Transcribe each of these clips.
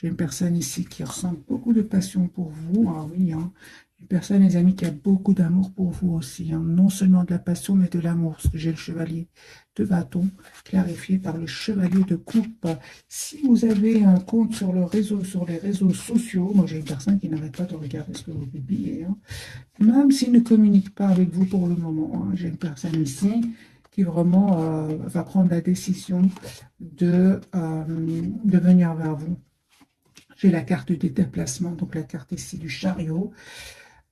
J'ai une personne ici qui ressent beaucoup de passion pour vous. Ah oui, hein. Une personne, les amis, qui a beaucoup d'amour pour vous aussi, hein. Non seulement de la passion, mais de l'amour. Parce que j'ai le chevalier de bâton clarifié par le chevalier de coupe. Si vous avez un compte sur le réseau, sur les réseaux sociaux, moi j'ai une personne qui n'arrête pas de regarder ce que vous publiez, hein. Même s'il ne communique pas avec vous pour le moment, hein. J'ai une personne ici qui vraiment va prendre la décision de venir vers vous. J'ai la carte des déplacements, donc la carte ici du chariot.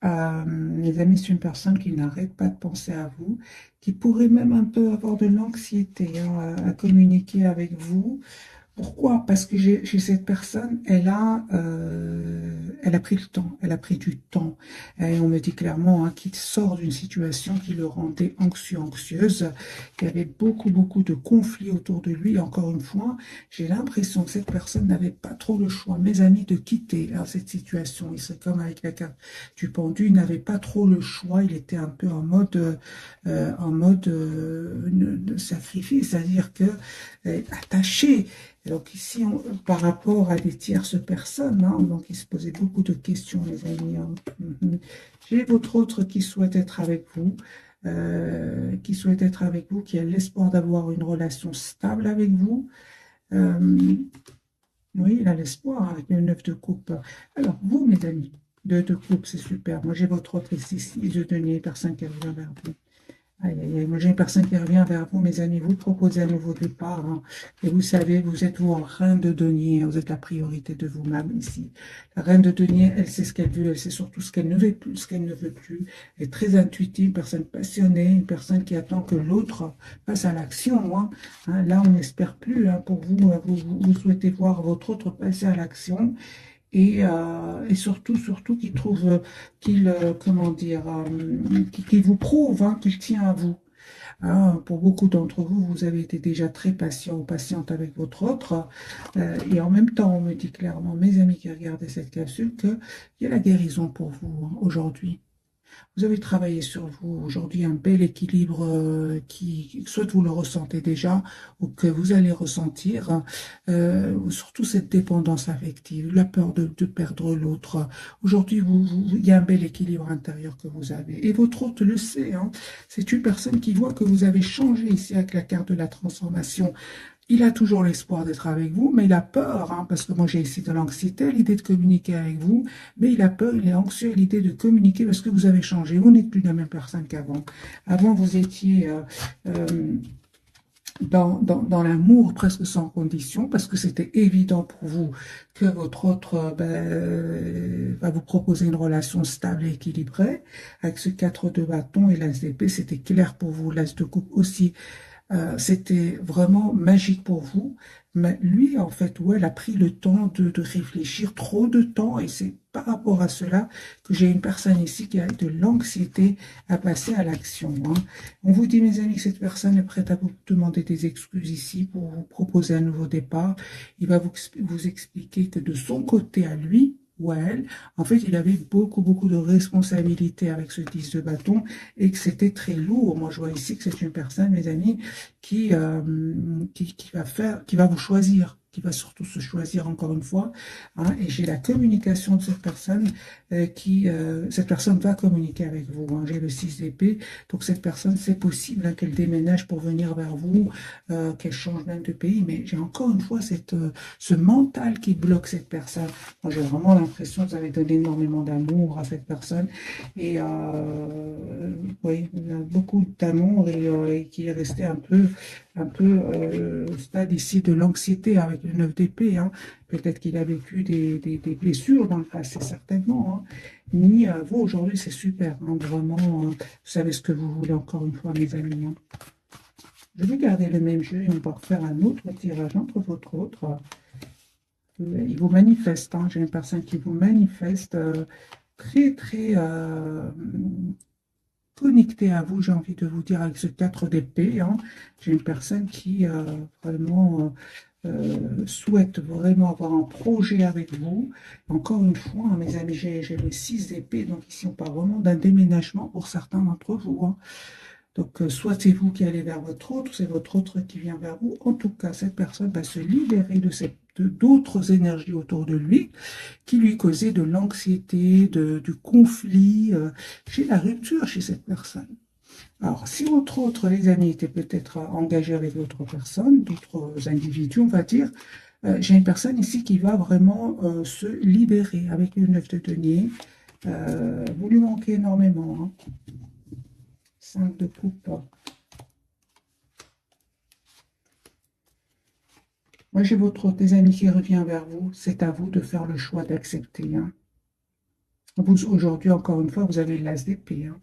Les amis, c'est une personne qui n'arrête pas de penser à vous, qui pourrait même un peu avoir de l'anxiété, hein, à communiquer avec vous. Pourquoi? Parce que chez cette personne, elle a pris le temps, elle a pris du temps. Et on me dit clairement, hein, qu'il sort d'une situation qui le rendait anxieux, anxieuse. Il y avait beaucoup, beaucoup de conflits autour de lui. Encore une fois, j'ai l'impression que cette personne n'avait pas trop le choix, mes amis, de quitter, hein, cette situation. Il serait comme avec la carte du pendu, il n'avait pas trop le choix. Il était un peu en mode de sacrifice, c'est-à-dire que attaché. Donc ici, par rapport à des tierces personnes, hein, donc il se posait beaucoup de questions, les amis, hein. Mhm. J'ai votre autre qui souhaite être avec vous, qui a l'espoir d'avoir une relation stable avec vous. Euh, oui, il a l'espoir avec le 9 de coupe. Alors, vous, mes amis, de coupe, c'est super. Moi, j'ai votre autre ici, 6 de denier, personne qui revient vers vous. Aïe, aïe, aïe. Moi, j'ai une personne qui revient vers vous, mes amis. Vous proposez un nouveau départ, hein. Et vous savez, vous êtes vous en reine de denier, hein. Vous êtes la priorité de vous-même ici. La reine de denier, elle sait ce qu'elle veut, elle sait surtout ce qu'elle ne veut plus, ce qu'elle ne veut plus. Elle est très intuitive, une personne passionnée, une personne qui attend que l'autre passe à l'action, hein. Hein, là, on n'espère plus, hein, pour vous, vous souhaitez voir votre autre passer à l'action et surtout, surtout qu'il trouve, comment dire, qu'il vous prouve, hein, qu'il tient à vous. Hein, pour beaucoup d'entre vous, vous avez été déjà très patient ou patiente avec votre autre. Et en même temps, on me dit clairement, mes amis qui regardaient cette capsule, qu'il y a la guérison pour vous, hein, aujourd'hui. Vous avez travaillé sur vous aujourd'hui un bel équilibre, qui, soit vous le ressentez déjà ou que vous allez ressentir, surtout cette dépendance affective, la peur de perdre l'autre. Aujourd'hui, il y a un bel équilibre intérieur que vous avez. Et votre hôte le sait, hein. C'est une personne qui voit que vous avez changé ici avec la carte de la transformation. Il a toujours l'espoir d'être avec vous, mais il a peur, hein, parce que moi j'ai ici de l'anxiété, l'idée de communiquer avec vous, mais il a peur, il est anxieux à l'idée de communiquer parce que vous avez changé. Vous n'êtes plus la même personne qu'avant. Avant, vous étiez dans l'amour presque sans condition, parce que c'était évident pour vous que votre autre va vous proposer une relation stable et équilibrée. Avec ce 4 de bâton et l'as d'épée, c'était clair pour vous. L'as de coupe aussi, c'était vraiment magique pour vous. Mais lui, en fait, où elle a pris le temps de réfléchir, trop de temps, et c'est par rapport à cela que j'ai une personne ici qui a de l'anxiété à passer à l'action, hein. On vous dit, mes amis, que cette personne est prête à vous demander des excuses ici pour vous proposer un nouveau départ. Il va vous expliquer que de son côté à lui, ou à elle, en fait, il avait beaucoup, beaucoup de responsabilités avec ce 10 de bâton et que c'était très lourd. Moi, je vois ici que c'est une personne, mes amis, qui va vous choisir, qui va surtout se choisir encore une fois, hein. Et j'ai la communication de cette personne, cette personne va communiquer avec vous, hein. J'ai le 6 d'épée, donc cette personne, c'est possible, hein, qu'elle déménage pour venir vers vous, qu'elle change même de pays, mais j'ai encore une fois ce mental qui bloque cette personne. Moi, j'ai vraiment l'impression que vous avez donné énormément d'amour à cette personne et oui, il y a beaucoup d'amour et qui est resté au stade ici de l'anxiété avec le 9 d'épée, hein. Peut-être qu'il a vécu des blessures dans le passé, certainement, hein. Ni vous, aujourd'hui, c'est super, hein, vraiment, vous savez ce que vous voulez encore une fois, mes amis, hein. Je vais garder le même jeu et on va refaire un autre tirage entre votre autre. Il vous manifeste, hein. J'ai une personne qui vous manifeste, très, très connecté à vous, j'ai envie de vous dire, avec ce 4 d'épée, hein. J'ai une personne qui vraiment souhaite vraiment avoir un projet avec vous. Encore une fois, hein, mes amis, j'ai le 6 d'épée, donc ici on parle vraiment d'un déménagement pour certains d'entre vous, hein. Donc, soit c'est vous qui allez vers votre autre, c'est votre autre qui vient vers vous. En tout cas, cette personne va se libérer d'autres énergies autour de lui qui lui causaient de l'anxiété, du conflit. J'ai la rupture chez cette personne. Alors, si autre, les amis étaient peut-être engagés avec d'autres personnes, d'autres individus, on va dire, j'ai une personne ici qui va vraiment se libérer avec le 9 de denier. Vous lui manquez énormément. Hein. 5 de coupe. Moi, j'ai des amis qui revient vers vous. C'est à vous de faire le choix d'accepter. Hein. Aujourd'hui, encore une fois, vous avez l'as d'épée. Hein.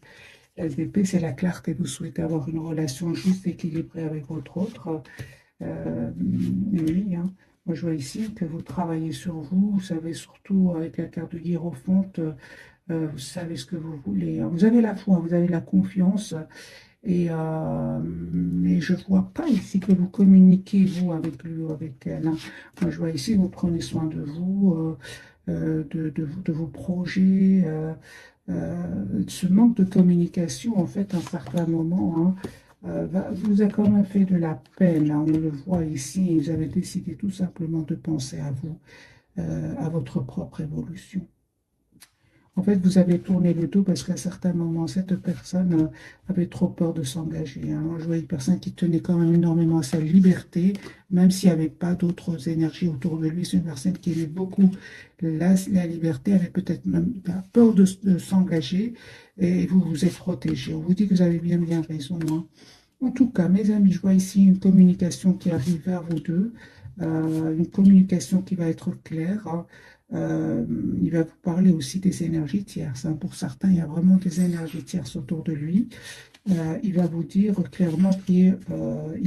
L'as d'épée, c'est la clarté. Vous souhaitez avoir une relation juste, équilibrée avec votre autre. Oui, hein. Moi, je vois ici que vous travaillez sur vous. Vous savez surtout, avec la carte de Hiérophante, vous savez ce que vous voulez. Hein. Vous avez la foi, vous avez la confiance. Mais je ne vois pas ici que vous communiquez, vous, avec lui ou avec elle. Hein. Moi, je vois ici que vous prenez soin de vous, de vos projets. Ce manque de communication, en fait, à un certain moment, hein, vous a quand même fait de la peine. Hein. On le voit ici. Vous avez décidé tout simplement de penser à vous, à votre propre évolution. En fait, vous avez tourné le dos parce qu'à certains moments, cette personne avait trop peur de s'engager. Hein. Je vois une personne qui tenait quand même énormément à sa liberté, même s'il n'y avait pas d'autres énergies autour de lui. C'est une personne qui aimait beaucoup la liberté, avait peut-être même peur de s'engager et vous vous êtes protégé. On vous dit que vous avez bien raison. Hein. En tout cas, mes amis, je vois ici une communication qui arrive vers vous deux, une communication qui va être claire. Hein. Euh, il va vous parler aussi des énergies tierces. Hein. Pour certains, il y a vraiment des énergies tierces autour de lui. Il va vous dire clairement qu'il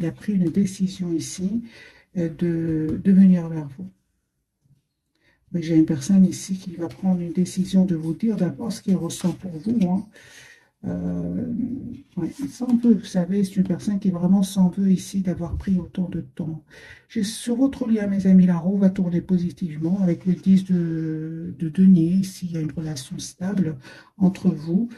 a pris une décision ici de venir vers vous. Mais j'ai une personne ici qui va prendre une décision de vous dire d'abord ce qu'il ressent pour vous. Hein. Euh, ouais, s'en veut, vous savez, c'est une personne qui vraiment s'en veut ici d'avoir pris autant de temps. Sur votre lien, mes amis, la roue va tourner positivement avec le 10 de denier. Ici, il y a une relation stable entre vous.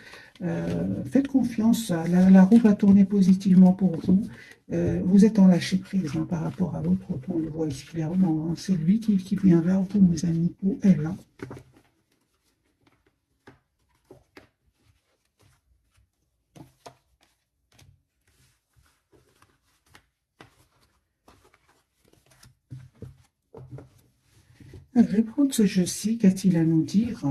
Faites confiance, la roue va tourner positivement pour vous. Vous êtes en lâcher prise hein, par rapport à l'autre, on le voit ici clairement. Hein. C'est lui qui vient vers vous, mes amis, ou elle. Hein. Je vais prendre ce jeu-ci, qu'a-t-il à nous dire?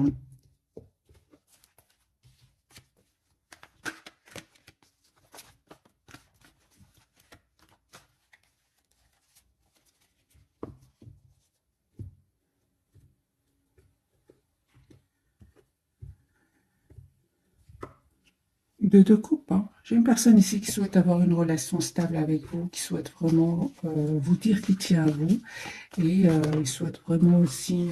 De coupe. Hein. J'ai une personne ici qui souhaite avoir une relation stable avec vous, qui souhaite vraiment vous dire qu'il tient à vous et il souhaite vraiment aussi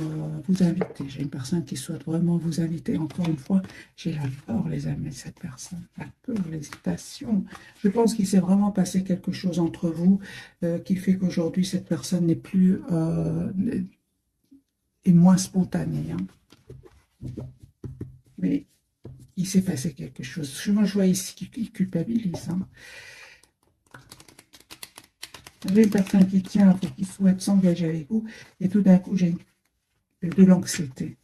vous inviter. J'ai une personne qui souhaite vraiment vous inviter. Encore une fois, j'ai la peur, les amis, de cette personne. La peur, l'hésitation. Je pense qu'il s'est vraiment passé quelque chose entre vous qui fait qu'aujourd'hui, cette personne n'est plus est moins spontanée. Hein. Mais il s'est passé quelque chose. Moi, je vois ici qu'il culpabilise. Hein. J'ai une personne qui tient à vous, qui souhaite s'engager avec vous, et tout d'un coup, j'ai de l'anxiété.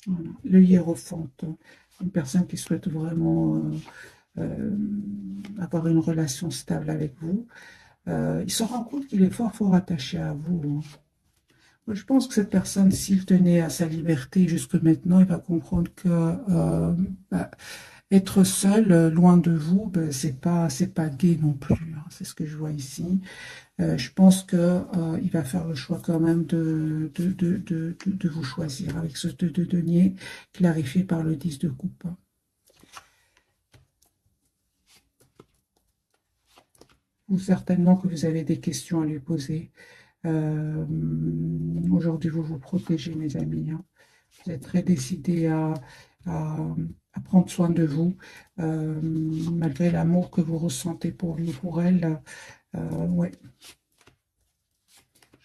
Voilà. Le hiérophante, une personne qui souhaite vraiment avoir une relation stable avec vous. Il se rend compte qu'il est fort attaché à vous. Hein. Je pense que cette personne, s'il tenait à sa liberté jusque maintenant, il va comprendre que bah, être seul, loin de vous, ben, c'est pas gai non plus. Hein. C'est ce que je vois ici. Je pense que il va faire le choix quand même de vous choisir avec ce 2 de denier clarifié par le 10 de coupe. Ou certainement que vous avez des questions à lui poser. Aujourd'hui, vous vous protégez, mes amis. Hein. Vous êtes très décidés à, à prendre soin de vous, malgré l'amour que vous ressentez pour lui, pour elle. Ouais.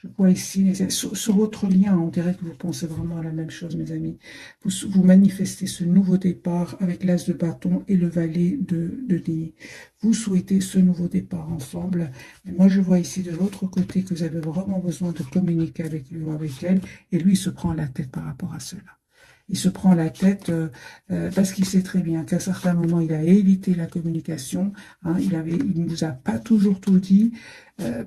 Je vois ici, sur votre lien, on dirait que vous pensez vraiment à la même chose, mes amis. Vous manifestez ce nouveau départ avec l'as de bâton et le valet de denier. Vous souhaitez ce nouveau départ ensemble. Mais moi, je vois ici de l'autre côté que vous avez vraiment besoin de communiquer avec lui ou avec elle, et lui il se prend la tête par rapport à cela. Il se prend la tête parce qu'il sait très bien qu'à certains moments, il a évité la communication. Hein, il ne nous a pas toujours tout dit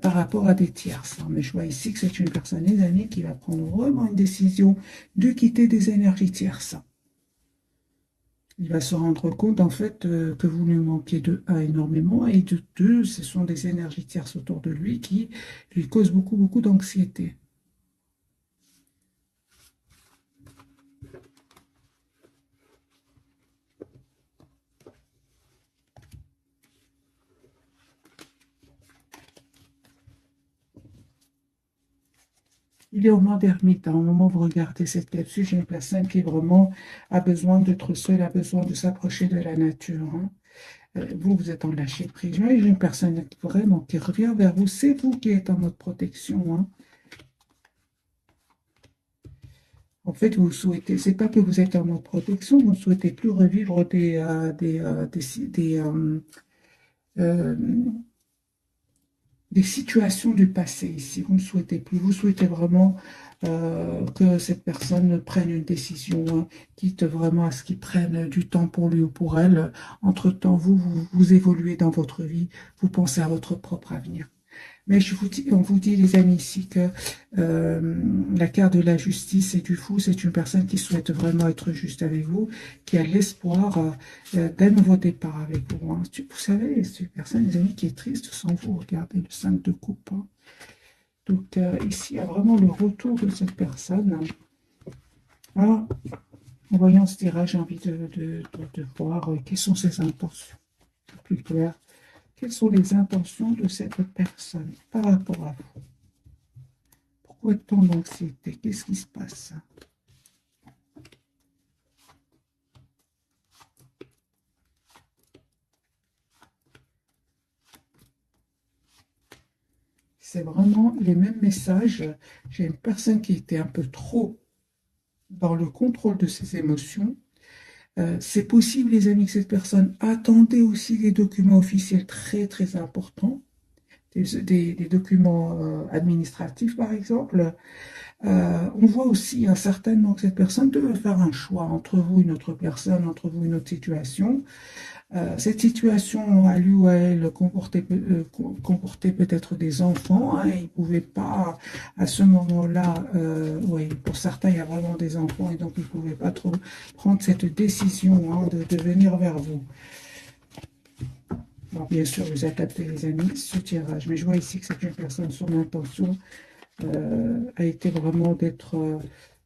par rapport à des tierces. Hein. Mais je vois ici que c'est une personne, les amis, qui va prendre vraiment une décision de quitter des énergies tierces. Il va se rendre compte, en fait, que vous lui manquez de un énormément, et de deux, ce sont des énergies tierces autour de lui qui lui causent beaucoup, beaucoup d'anxiété. Il est au moment d'ermite. Au moment où vous regardez cette capsule, j'ai une personne qui vraiment a besoin d'être seule, a besoin de s'approcher de la nature. Hein. Vous, vous êtes en lâcher prise. J'ai une personne qui vraiment qui revient vers vous. C'est vous qui êtes en mode protection. Hein. En fait, vous souhaitez, c'est pas que vous êtes en mode protection, vous ne souhaitez plus revivre euh, des situations du passé ici. Vous ne souhaitez plus, vous souhaitez vraiment que cette personne prenne une décision, hein, quitte vraiment à ce qu'il prenne du temps pour lui ou pour elle. Entre-temps, vous évoluez dans votre vie, vous pensez à votre propre avenir. Mais on vous dit, les amis, ici que la carte de la justice et du fou, c'est une personne qui souhaite vraiment être juste avec vous, qui a l'espoir d'un nouveau départ avec vous. Hein. Vous savez, c'est une personne, les amis, qui est triste sans vous. Regardez le 5 de coupe. Hein. Donc ici, il y a vraiment le retour de cette personne. Ah, en voyant ce tirage, j'ai envie de voir quelles sont ses intentions. Plus clair. Quelles sont les intentions de cette personne par rapport à vous? Pourquoi tant d'anxiété? Qu'est-ce qui se passe? C'est vraiment les mêmes messages. J'ai une personne qui était un peu trop dans le contrôle de ses émotions. C'est possible, les amis, que cette personne attendait aussi des documents officiels très, très importants, des documents administratifs, par exemple. On voit aussi certainement que cette personne devait faire un choix entre vous, une autre personne, entre vous, une autre situation. Cette situation, à lui ou à elle, comportait peut-être des enfants. Hein, ils ne pouvaient pas, à ce moment-là, oui, pour certains, il y a vraiment des enfants, et donc ils ne pouvaient pas trop prendre cette décision hein, de venir vers vous. Bon, bien sûr, vous adaptez, les amis, ce tirage. Mais je vois ici que c'est une personne, son intention a été vraiment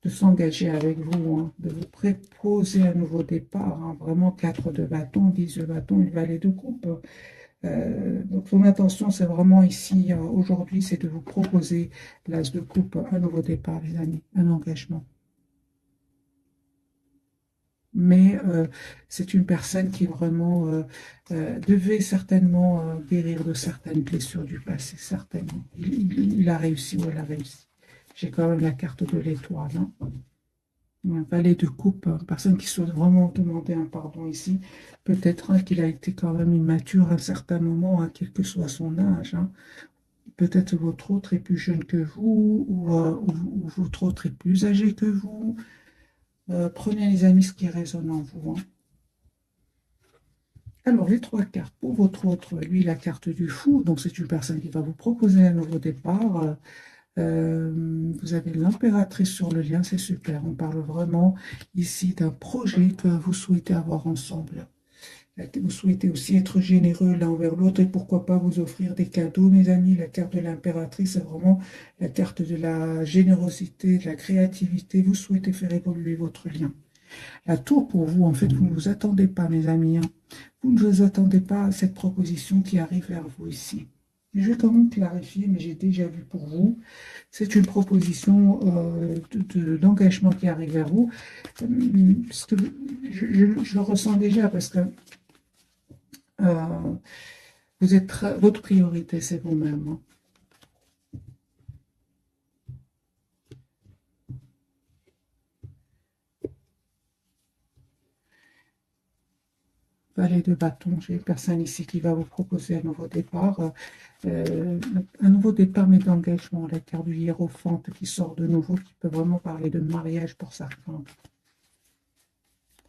de s'engager avec vous, hein, de vous proposer un nouveau départ. Hein, vraiment 4 de bâton, 10 de bâton, une vallée de coupe. Donc son intention, c'est vraiment ici, aujourd'hui, c'est de vous proposer l'as de coupe, un nouveau départ, les amis, un engagement. Mais c'est une personne qui vraiment devait certainement guérir de certaines blessures du passé, certainement. Il a réussi ou elle a réussi. J'ai quand même la carte de l'étoile. Hein. Un valet de coupe, une personne qui souhaite vraiment demander un pardon ici. Peut-être hein, qu'il a été quand même immature à un certain moment, hein, quel que soit son âge. Hein. Peut-être votre autre est plus jeune que vous, ou votre autre est plus âgé que vous. Prenez les amis ce qui résonne en vous. Hein. Alors, les 3 cartes pour votre autre, lui, la carte du fou, donc c'est une personne qui va vous proposer un nouveau départ. Vous avez l'impératrice sur le lien, c'est super. On parle vraiment ici d'un projet que vous souhaitez avoir ensemble. Vous souhaitez aussi être généreux l'un envers l'autre et pourquoi pas vous offrir des cadeaux, mes amis. La carte de l'impératrice, c'est vraiment la carte de la générosité, de la créativité. Vous souhaitez faire évoluer votre lien. La tour pour vous, en fait, vous ne vous attendez pas, mes amis. Hein. Vous ne vous attendez pas à cette proposition qui arrive vers vous ici. Je vais quand même clarifier, mais j'ai déjà vu pour vous. C'est une proposition d'engagement qui arrive vers vous. Parce que je le ressens déjà parce que vous êtes votre priorité, c'est vous-même. Hein. valet de bâton. J'ai une personne ici qui va vous proposer un nouveau départ. Un nouveau départ, mais d'engagement. La carte du hiérophante qui sort de nouveau, qui peut vraiment parler de mariage pour certains.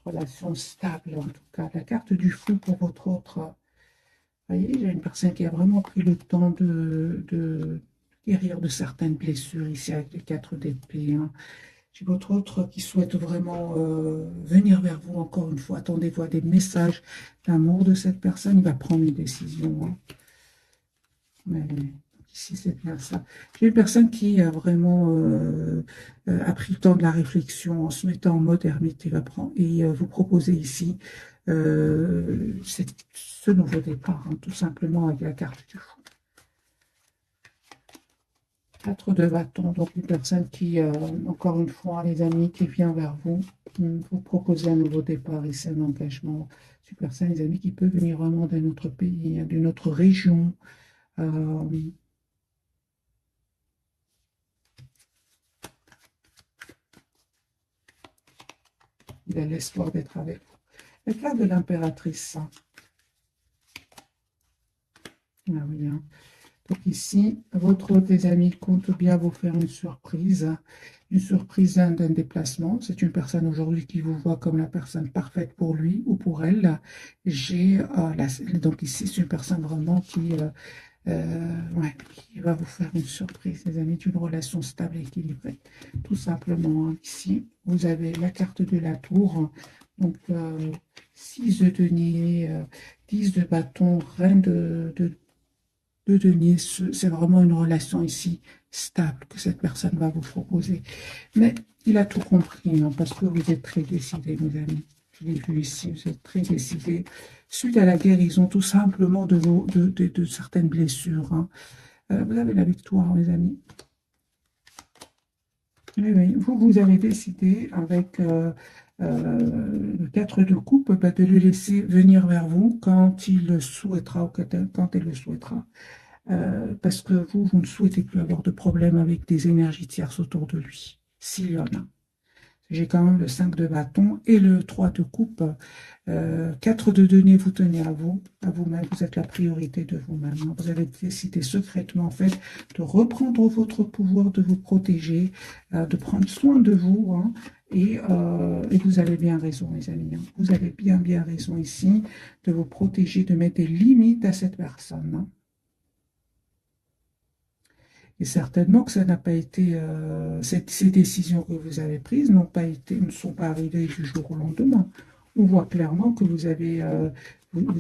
Relation stable, en tout cas. La carte du fou pour votre autre. Vous voyez, j'ai une personne qui a vraiment pris le temps de guérir de certaines blessures ici avec les 4 d'épée. Hein. J'ai votre autre qui souhaite vraiment venir vers vous encore une fois. Attendez-vous à des messages d'amour de cette personne. Il va prendre une décision. Hein. Mais ici, c'est bien ça. J'ai une personne qui a vraiment a pris le temps de la réflexion en se mettant en mode ermite. Il va prendre et vous proposer ici ce nouveau départ, hein, tout simplement avec la carte du fou. 4 de bâton, donc une personne qui, encore une fois, les amis, qui vient vers vous, vous proposer un nouveau départ et c'est un engagement. C'est une personne, les amis, qui peut venir vraiment d'un autre pays, d'une autre région. Il a l'espoir d'être avec vous. La carte de l'impératrice. Ah oui, hein. Donc ici, votre hôte, les amis, compte bien vous faire une surprise d'un déplacement. C'est une personne aujourd'hui qui vous voit comme la personne parfaite pour lui ou pour elle. Donc ici, c'est une personne vraiment ouais, qui va vous faire une surprise, les amis, d'une relation stable et équilibrée. Tout simplement, hein. Ici, vous avez la carte de la tour. Donc, 6 de denier, 10 de bâton, reine de denier. C'est vraiment une relation ici stable que cette personne va vous proposer. Mais il a tout compris, hein, parce que vous êtes très décidés, mes amis. Je l'ai vu ici, vous êtes très décidés. Suite à la guérison, tout simplement, de certaines blessures. Hein. Vous avez la victoire, mes amis. Oui, oui. Vous avez décidé, avec le 4 de coupe, de le laisser venir vers vous quand il le souhaitera ou quand elle le souhaitera. Parce que vous ne souhaitez plus avoir de problème avec des énergies tierces autour de lui, s'il y en a. J'ai quand même le 5 de bâton et le 3 de coupe. 4 de denier, vous tenez à vous-même, vous êtes la priorité de vous-même. Hein. Vous avez décidé secrètement, en fait, de reprendre votre pouvoir, de vous protéger, de prendre soin de vous. Hein. Et vous avez bien raison, mes amis. Hein. Vous avez bien raison ici de vous protéger, de mettre des limites à cette personne. Hein. Et certainement que ça n'a pas été, ces décisions que vous avez prises ne sont pas arrivées du jour au lendemain. On voit clairement que vous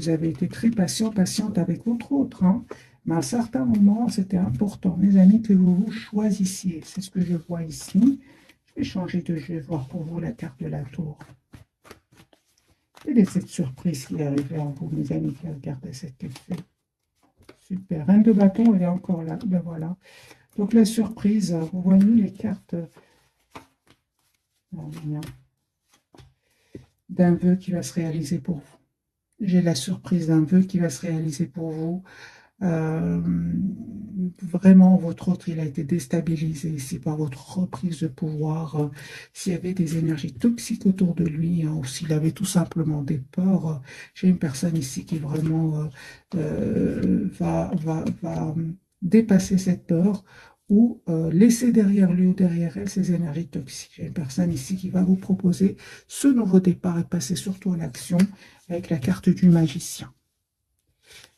avez été très patiente avec votre autre. Hein. Mais à un certain moment, c'était important, mes amis, que vous vous choisissiez. C'est ce que je vois ici. Je vais changer de jeu, voir pour vous la carte de la tour. Quelle est cette surprise qui est arrivée à vous, mes amis, qui regardez cette effet? Super. Reine de bâton, elle est encore là. Ben voilà. Donc la surprise, vous voyez les cartes d'un vœu qui va se réaliser pour vous. J'ai la surprise d'un vœu qui va se réaliser pour vous. Vraiment, votre autre, il a été déstabilisé ici par votre reprise de pouvoir. S'il y avait des énergies toxiques autour de lui, hein, ou s'il avait tout simplement des peurs, j'ai une personne ici qui vraiment va dépasser cette peur ou laisser derrière lui ou derrière elle ces énergies toxiques. J'ai une personne ici qui va vous proposer ce nouveau départ et passer surtout à l'action avec la carte du magicien.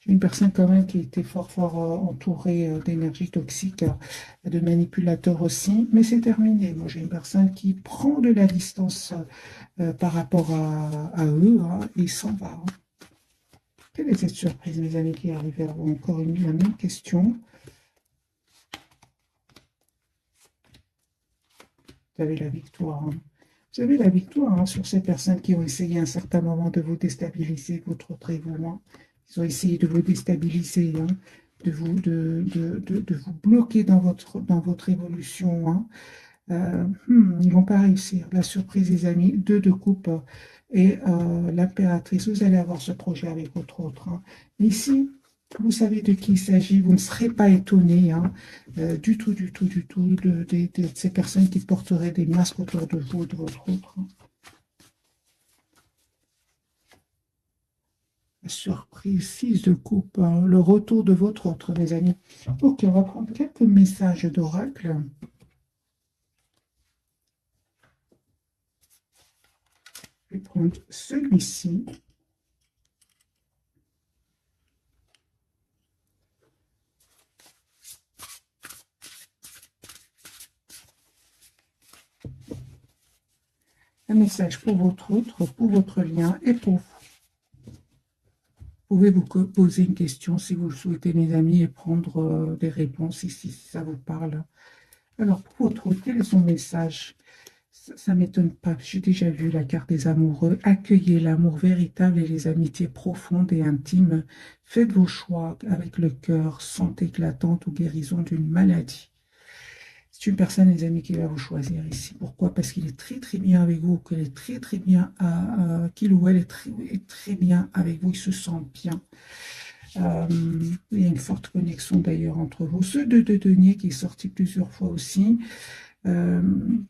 J'ai une personne quand même qui était fort entourée d'énergie toxique, de manipulateurs aussi, mais c'est terminé. Moi, j'ai une personne qui prend de la distance par rapport à eux, hein, et il s'en va. Hein. Quelle est cette surprise, mes amis, qui est arrivée à vous? Encore la même question. Vous avez la victoire. Hein. Vous avez la victoire, hein, sur ces personnes qui ont essayé à un certain moment de vous déstabiliser, votre autre et vous. Hein. Ils ont essayé de vous déstabiliser, hein, de vous bloquer dans votre évolution. Hein. Ils ne vont pas réussir. La surprise, les amis, 2 de coupe et l'impératrice. Vous allez avoir ce projet avec votre autre. Hein. Ici, vous savez de qui il s'agit. Vous ne serez pas étonné, hein, du tout, de ces personnes qui porteraient des masques autour de vous, de votre autre. Hein. La surprise, 6 de coupe, hein, le retour de votre autre, mes amis. Ok, on va prendre quelques messages d'oracle. Je vais prendre celui-ci. Un message pour votre autre, pour votre lien et pour vous. Vous pouvez vous poser une question si vous le souhaitez, mes amis, et prendre des réponses ici, si ça vous parle. Alors, pour votre autre, quel est son message? Ça ne m'étonne pas, j'ai déjà vu la carte des amoureux. Accueillez l'amour véritable et les amitiés profondes et intimes. Faites vos choix avec le cœur, santé éclatante ou guérison d'une maladie. C'est une personne, les amis, qui va vous choisir ici. Pourquoi? Parce qu'il est très très bien avec vous, qu'il est très très bien, qu'il ou elle est très bien avec vous, il se sent bien. Il y a une forte connexion d'ailleurs entre vous. Ce de denier qui est sorti plusieurs fois aussi. On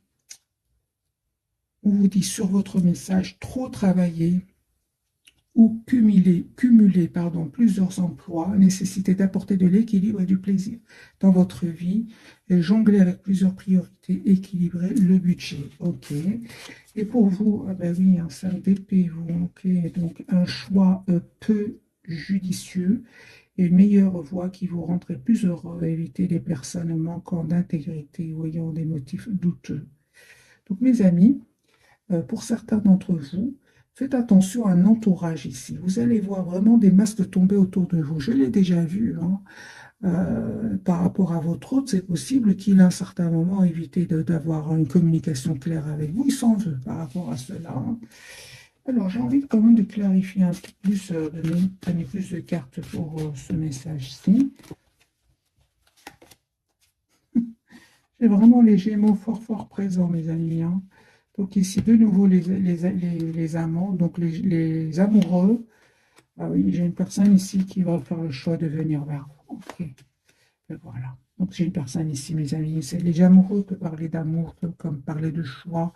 vous dit sur votre message, trop travailler ou cumuler plusieurs emplois, nécessité d'apporter de l'équilibre et du plaisir dans votre vie, et jongler avec plusieurs priorités, équilibrer le budget. Ok. Et pour vous, ah ben oui, un 5 d'épée, vous, ok, donc un choix peu judicieux et une meilleure voie qui vous rendrait plus heureux, éviter les personnes manquant d'intégrité ou ayant des motifs douteux. Donc mes amis, pour certains d'entre vous, faites attention à un entourage ici. Vous allez voir vraiment des masques tomber autour de vous. Je l'ai déjà vu, hein. Par rapport à votre autre, c'est possible qu'il à un certain moment évité d'avoir une communication claire avec vous. Il s'en veut par rapport à cela, hein. Alors, j'ai envie quand même de clarifier un peu plus, de donner plus de cartes pour ce message-ci. J'ai vraiment les Gémeaux fort fort présents, mes amis, hein. Donc ici, de nouveau, les amants, donc les amoureux. Ah oui, j'ai une personne ici qui va faire le choix de venir vers vous. Ok, et voilà. Donc j'ai une personne ici, mes amis. C'est les amoureux que parler d'amour, comme parler de choix.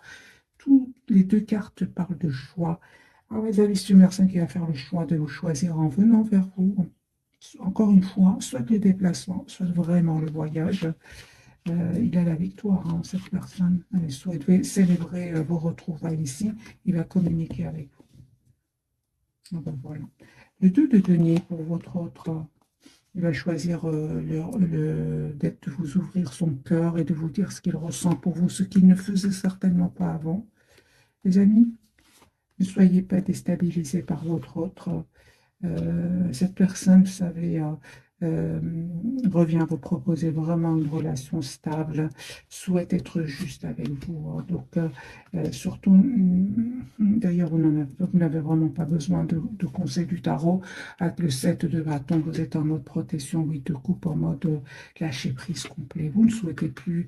Toutes les deux cartes parlent de choix. Alors mes amis, c'est une personne qui va faire le choix de vous choisir en venant vers vous. Encore une fois, soit le déplacement, soit vraiment le voyage. Il a la victoire, hein, cette personne. Elle souhaite célébrer vos retrouvailles ici. Il va communiquer avec vous. Ah ben voilà. Le 2 de denier pour votre autre, il va choisir de vous ouvrir son cœur et de vous dire ce qu'il ressent pour vous, ce qu'il ne faisait certainement pas avant. Les amis, ne soyez pas déstabilisés par votre autre. Cette personne, vous savez, euh, revient vous proposer vraiment une relation stable, souhaite être juste avec vous, hein. Donc, surtout, d'ailleurs, vous n'avez vraiment pas besoin de conseils du tarot. Avec le 7 de bâton, vous êtes en mode protection, 8 de coupe, en mode lâcher prise complet. Vous ne souhaitez plus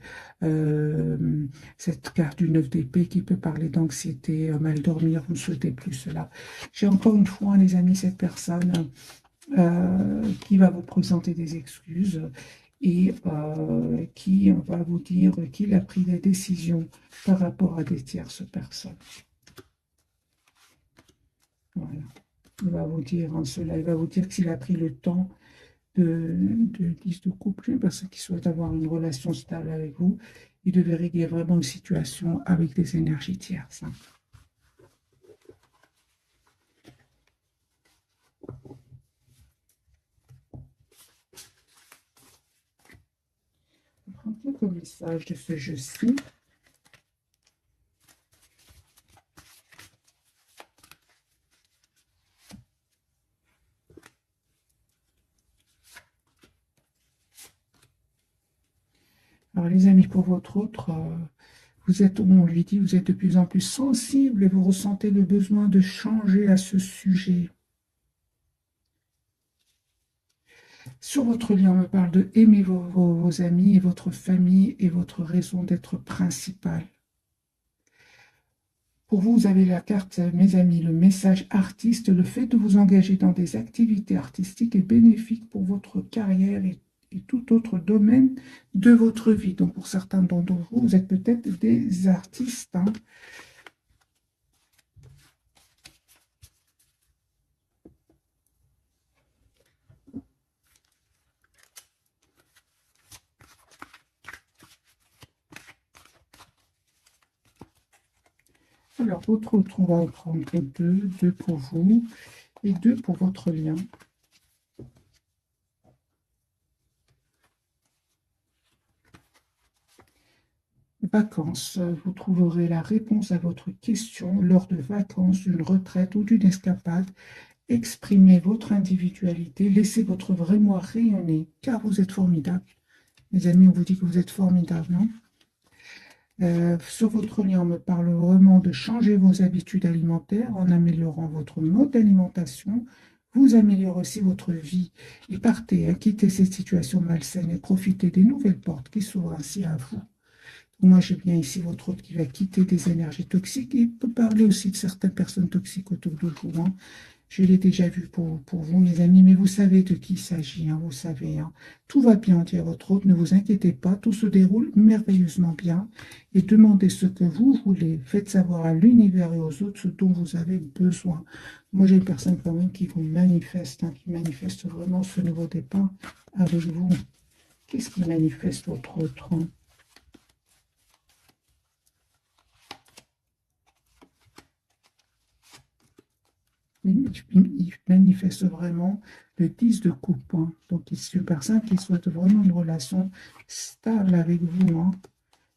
cette carte du 9 d'épée qui peut parler d'anxiété, mal dormir, vous ne souhaitez plus cela. J'ai encore une fois, les amis, cette personne qui va vous présenter des excuses et qui va vous dire qu'il a pris des décisions par rapport à des tierces personnes. Voilà. Il va vous dire cela, il va vous dire qu'il a pris le temps de 10 de couple, une personne qui souhaite avoir une relation stable avec vous. Il devait régler vraiment une situation avec des énergies tierces, hein. Je prends quelques messages de ce jeu-ci. Alors les amis, pour votre autre, vous êtes, on lui dit, vous êtes de plus en plus sensible et vous ressentez le besoin de changer à ce sujet. Sur votre lien, on me parle de aimer vos amis et votre famille et votre raison d'être principale. Pour vous, vous avez la carte, mes amis, le message artiste. Le fait de vous engager dans des activités artistiques est bénéfique pour votre carrière et tout autre domaine de votre vie. Donc, pour certains d'entre vous, vous êtes peut-être des artistes, hein. Alors, votre autre, on va en prendre deux, deux pour vous et deux pour votre lien. Vacances, vous trouverez la réponse à votre question lors de vacances, d'une retraite ou d'une escapade. Exprimez votre individualité, laissez votre vrai moi rayonner, car vous êtes formidable. Mes amis, on vous dit que vous êtes formidable, non? Sur votre lien, on me parle vraiment de changer vos habitudes alimentaires en améliorant votre mode d'alimentation. Vous améliorez aussi votre vie et partez, quittez cette situation malsaine et profitez des nouvelles portes qui s'ouvrent ainsi à vous. Moi, j'ai bien ici votre hôte qui va quitter des énergies toxiques et peut parler aussi de certaines personnes toxiques autour de vous, hein. Je l'ai déjà vu pour vous, mes amis, mais vous savez de qui il s'agit, hein, vous savez, hein. Tout va bien, dit à votre hôte, ne vous inquiétez pas, tout se déroule merveilleusement bien. Et demandez ce que vous voulez. Faites savoir à l'univers et aux autres ce dont vous avez besoin. Moi, j'ai une personne quand même qui vous manifeste, hein, qui manifeste vraiment ce nouveau départ avec vous. Qu'est-ce qui manifeste votre autre, hein? Il manifeste vraiment le 10 de coupe, hein. Donc, c'est une personne qui souhaite vraiment une relation stable avec vous, hein.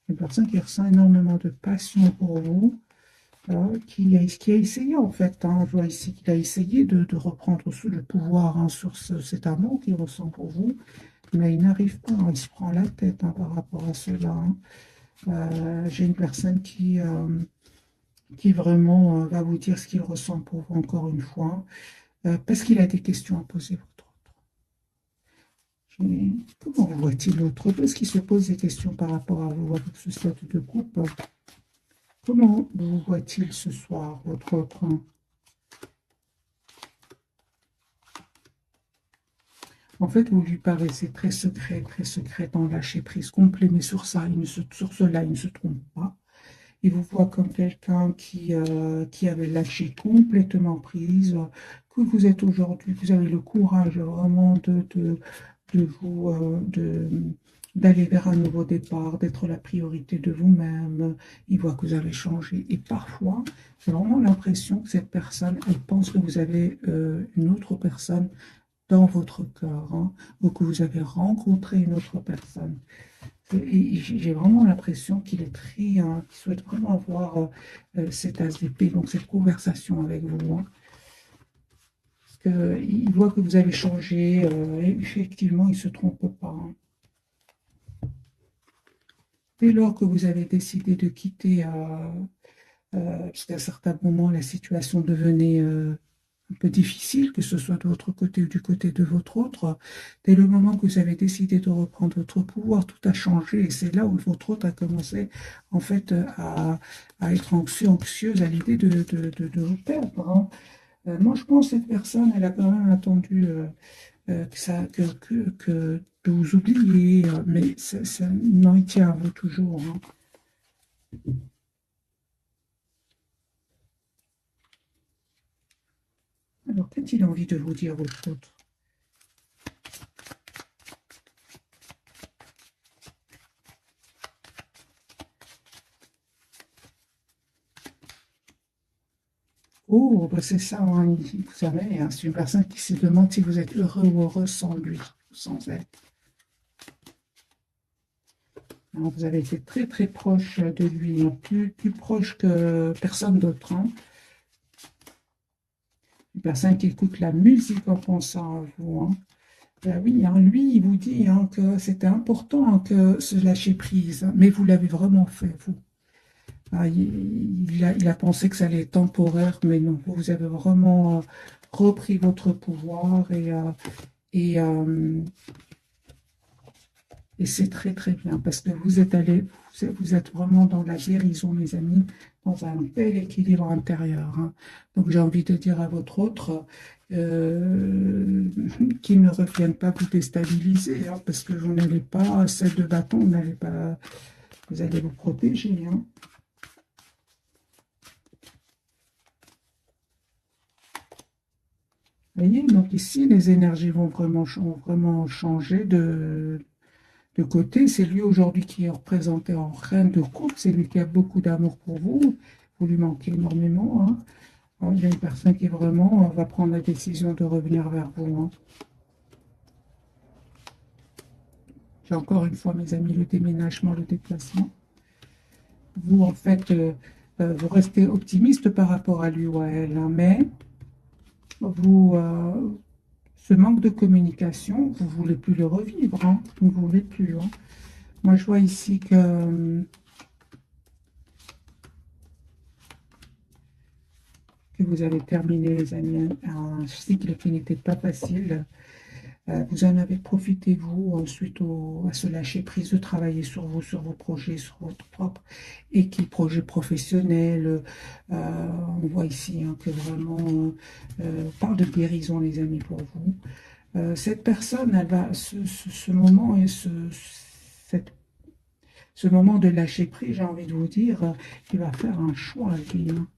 Une personne qui ressent énormément de passion pour vous, qui a essayé en fait, hein. Je vois ici qu'il a essayé de reprendre sous le pouvoir, hein, sur cet amour qu'il ressent pour vous, mais il n'arrive pas, hein. Il se prend la tête, hein, par rapport à cela, hein. J'ai une personne qui vraiment va vous dire ce qu'il ressent pour vous encore une fois. Parce qu'il a des questions à poser, votre autre. Comment voit-il l'autre? Est-ce qu'il se pose des questions par rapport à vous, avec ce statut de couple? Comment vous voit-il ce soir, votre autre? En fait, vous lui paraissez très secret, en lâcher prise complet, mais sur ça, sur cela, il ne se trompe pas. Il vous voit comme quelqu'un qui avait lâché complètement prise, que vous êtes aujourd'hui, vous avez le courage vraiment de vous, d'aller vers un nouveau départ, d'être la priorité de vous-même. Il voit que vous avez changé. Et parfois, j'ai vraiment l'impression que cette personne, elle pense que vous avez une autre personne dans votre cœur, hein, ou que vous avez rencontré une autre personne. Et j'ai vraiment l'impression qu'il est très, hein, qu'il souhaite vraiment avoir cet as d'épée, donc cette conversation avec vous, hein. Parce qu'il voit que vous avez changé, et effectivement, il ne se trompe pas, hein. Dès lors que vous avez décidé de quitter, parce qu'à certains moments, la situation devenait un peu difficile, que ce soit de votre côté ou du côté de votre autre, dès le moment que vous avez décidé de reprendre votre pouvoir, tout a changé. Et c'est là où votre autre a commencé, en fait, à être anxieuse à l'idée de vous perdre, hein. Moi, je pense que cette personne, elle a quand même attendu que de vous oublier, mais non, il tient à vous toujours, hein. Alors, qu'a-t-il envie de vous dire, votre autre? Oh, bah c'est ça, hein, vous savez, hein, c'est une personne qui se demande si vous êtes heureux ou heureux sans lui, sans elle. Alors, vous avez été très proche de lui, hein, plus proche que personne d'autre, hein. Une personne qui écoute la musique en pensant à vous, hein. Ben oui, hein, lui, il vous dit, hein, que c'était important, hein, que se lâcher prise, hein, mais vous l'avez vraiment fait, vous. Ah, il a pensé que ça allait être temporaire, mais non, vous avez vraiment repris votre pouvoir et, et c'est très bien parce que vous êtes allé, vous êtes vraiment dans la guérison, mes amis, dans un bel équilibre intérieur, hein. Donc j'ai envie de dire à votre autre euh, qu'il ne revienne pas vous déstabiliser, hein, parce que vous n'allez pas, celle de bâton, vous n'allez pas, vous allez vous protéger, hein. Vous voyez, donc ici, les énergies ont vraiment changé de côté. C'est lui aujourd'hui qui est représenté en reine de coupe. C'est lui qui a beaucoup d'amour pour vous. vous lui manquez énormément. Hein. Il y a une personne qui vraiment va prendre la décision de revenir vers vous. Hein. J'ai encore une fois, mes amis, le déménagement, le déplacement. Vous, en fait, vous restez optimiste par rapport à lui ou à elle, hein, mais vous, ce manque de communication, vous ne voulez plus le revivre. Hein, vous ne voulez plus. Hein. Moi, je vois ici que vous avez terminé, les amis, un cycle qui n'était pas facile. Vous en avez profité, vous, suite à ce lâcher-prise, de travailler sur vous, sur vos projets, sur votre propre équipe, projet professionnel. On voit ici hein, que vraiment, on parle de guérison, les amis, pour vous. Cette personne, elle va, ce moment et ce moment de lâcher-prise, j'ai envie de vous dire, il va faire un choix, lui, hein.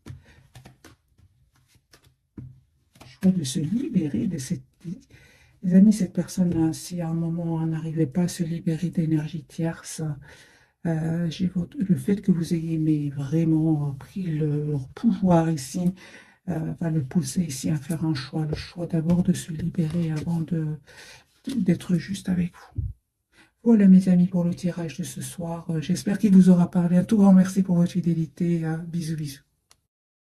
Choix de se libérer de cette... Les amis, cette personne-là, si à un moment elle n'arrivait pas à se libérer d'énergie tierce, le fait que vous ayez mais vraiment pris leur pouvoir ici, va le pousser ici à faire un choix, le choix d'abord de se libérer avant d'être juste avec vous. Voilà mes amis pour le tirage de ce soir. J'espère qu'il vous aura parlé. Un tout grand merci pour votre fidélité. Bisous bisous.